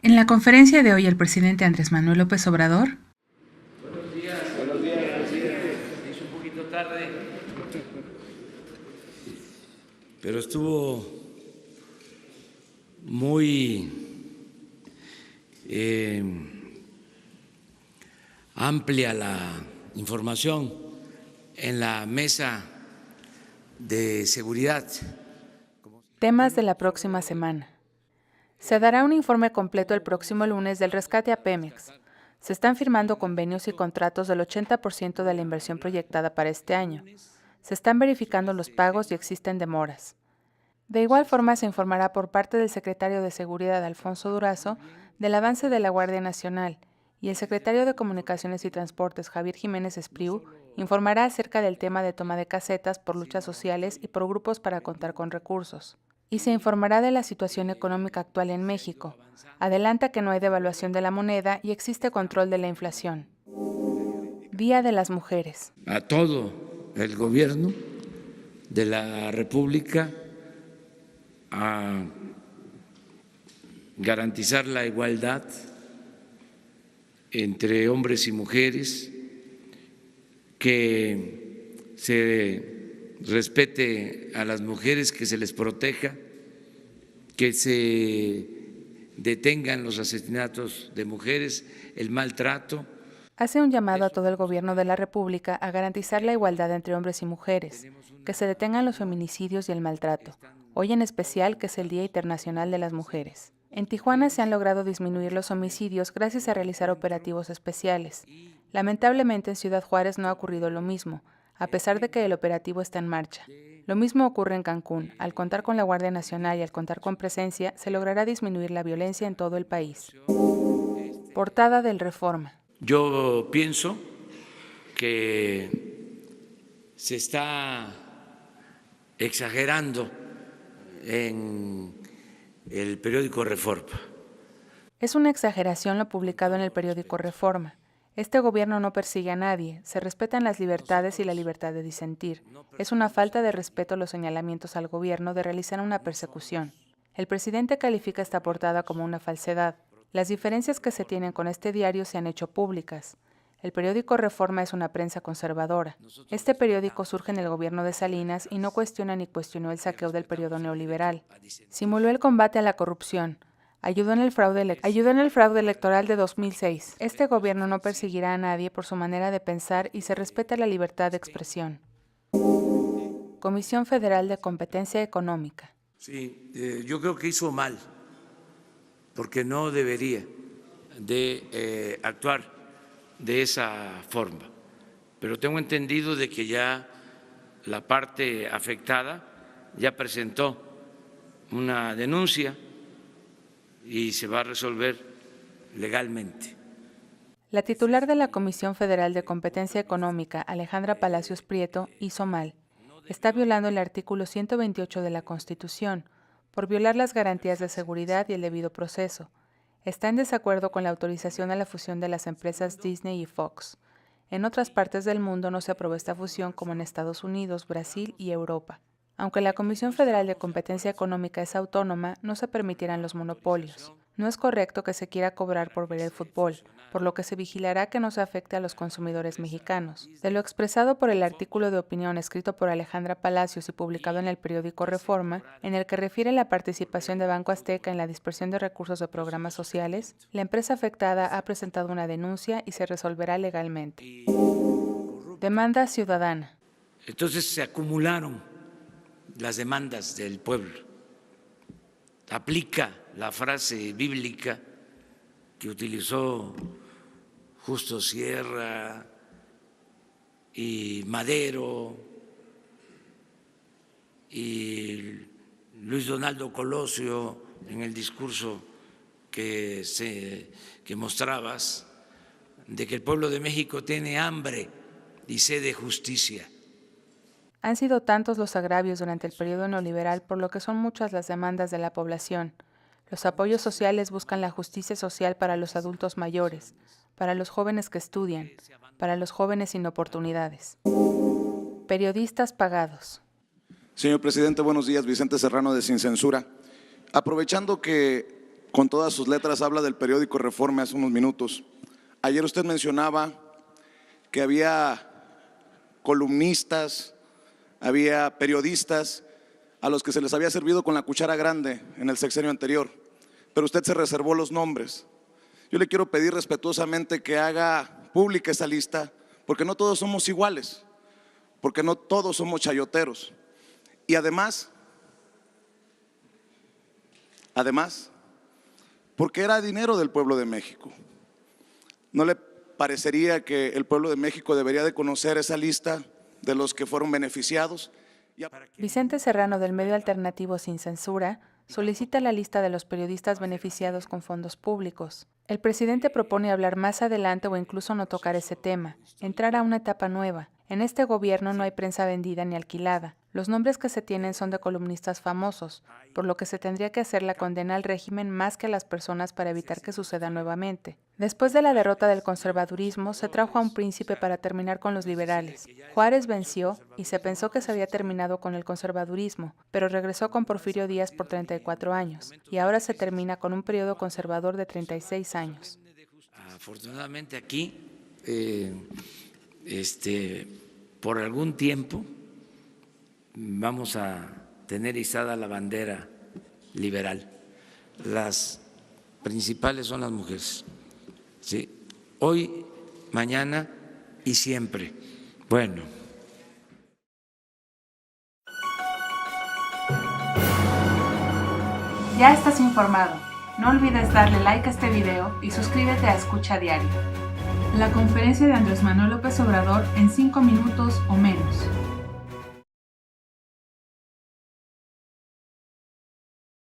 En la conferencia de hoy, el presidente Andrés Manuel López Obrador. Buenos días, presidente. Se hizo un poquito tarde, pero estuvo muy amplia la información en la mesa de seguridad. Temas de la próxima semana. Se dará un informe completo el próximo lunes del rescate a Pemex. Se están firmando convenios y contratos del 80% de la inversión proyectada para este año. Se están verificando los pagos y existen demoras. De igual forma, se informará por parte del secretario de Seguridad, Alfonso Durazo, del avance de la Guardia Nacional, y el secretario de Comunicaciones y Transportes, Javier Jiménez Espriu, informará acerca del tema de toma de casetas por luchas sociales y por grupos para contar con recursos. Y se informará de la situación económica actual en México. Adelanta que no hay devaluación de la moneda y existe control de la inflación. Día de las Mujeres. A todo el gobierno de la República a garantizar la igualdad entre hombres y mujeres, que se respete a las mujeres, que se les proteja, que se detengan los asesinatos de mujeres, el maltrato. Hace un llamado a todo el gobierno de la República a garantizar la igualdad entre hombres y mujeres, que se detengan los feminicidios y el maltrato, hoy en especial que es el Día Internacional de las Mujeres. En Tijuana se han logrado disminuir los homicidios gracias a realizar operativos especiales. Lamentablemente en Ciudad Juárez no ha ocurrido lo mismo, a pesar de que el operativo está en marcha. Lo mismo ocurre en Cancún. Al contar con la Guardia Nacional y al contar con presencia, se logrará disminuir la violencia en todo el país. Portada del Reforma. Yo pienso que se está exagerando en el periódico Reforma. Es una exageración lo publicado en el periódico Reforma. Este gobierno no persigue a nadie, se respetan las libertades y la libertad de disentir. Es una falta de respeto los señalamientos al gobierno de realizar una persecución. El presidente califica esta portada como una falsedad. Las diferencias que se tienen con este diario se han hecho públicas. El periódico Reforma es una prensa conservadora. Este periódico surge en el gobierno de Salinas y no cuestiona ni cuestionó el saqueo del periodo neoliberal. Simuló el combate a la corrupción. Ayudó en el fraude electoral de 2006. Este gobierno no perseguirá a nadie por su manera de pensar y se respeta la libertad de expresión. Comisión Federal de Competencia Económica. Sí, yo creo que hizo mal, porque no debería de actuar de esa forma. Pero tengo entendido de que ya la parte afectada ya presentó una denuncia y se va a resolver legalmente. La titular de la Comisión Federal de Competencia Económica, Alejandra Palacios Prieto, hizo mal. Está violando el artículo 128 de la Constitución, por violar las garantías de seguridad y el debido proceso. Está en desacuerdo con la autorización a la fusión de las empresas Disney y Fox. En otras partes del mundo no se aprobó esta fusión como en Estados Unidos, Brasil y Europa. Aunque la Comisión Federal de Competencia Económica es autónoma, no se permitirán los monopolios. No es correcto que se quiera cobrar por ver el fútbol, por lo que se vigilará que no se afecte a los consumidores mexicanos. De lo expresado por el artículo de opinión escrito por Alejandra Palacios y publicado en el periódico Reforma, en el que refiere la participación de Banco Azteca en la dispersión de recursos de programas sociales, la empresa afectada ha presentado una denuncia y se resolverá legalmente. Demanda ciudadana. Entonces se acumularon las demandas del pueblo. Aplica la frase bíblica que utilizó Justo Sierra y Madero y Luis Donaldo Colosio en el discurso que mostrabas, de que el pueblo de México tiene hambre y sed de justicia. Han sido tantos los agravios durante el periodo neoliberal, por lo que son muchas las demandas de la población. Los apoyos sociales buscan la justicia social para los adultos mayores, para los jóvenes que estudian, para los jóvenes sin oportunidades. Periodistas pagados. Señor presidente, buenos días. Vicente Serrano de Sin Censura. Aprovechando que con todas sus letras habla del periódico Reforma hace unos minutos. Ayer usted mencionaba que había columnistas, había periodistas a los que se les había servido con la cuchara grande en el sexenio anterior, pero usted se reservó los nombres. Yo le quiero pedir respetuosamente que haga pública esa lista, porque no todos somos iguales, porque no todos somos chayoteros. Y además, porque era dinero del pueblo de México. ¿No le parecería que el pueblo de México debería de conocer esa lista de los que fueron beneficiados? Vicente Serrano, del medio alternativo Sin Censura, solicita la lista de los periodistas beneficiados con fondos públicos. El presidente propone hablar más adelante o incluso no tocar ese tema, entrar a una etapa nueva. En este gobierno no hay prensa vendida ni alquilada. Los nombres que se tienen son de columnistas famosos, por lo que se tendría que hacer la condena al régimen más que a las personas para evitar que suceda nuevamente. Después de la derrota del conservadurismo, se trajo a un príncipe para terminar con los liberales. Juárez venció y se pensó que se había terminado con el conservadurismo, pero regresó con Porfirio Díaz por 34 años, y ahora se termina con un periodo conservador de 36 años. Afortunadamente aquí, por algún tiempo, vamos a tener izada la bandera liberal. Las principales son las mujeres, ¿sí? Hoy, mañana y siempre. Bueno. Ya estás informado. No olvides darle like a este video y suscríbete a Escucha Diario. La conferencia de Andrés Manuel López Obrador en 5 minutos o menos.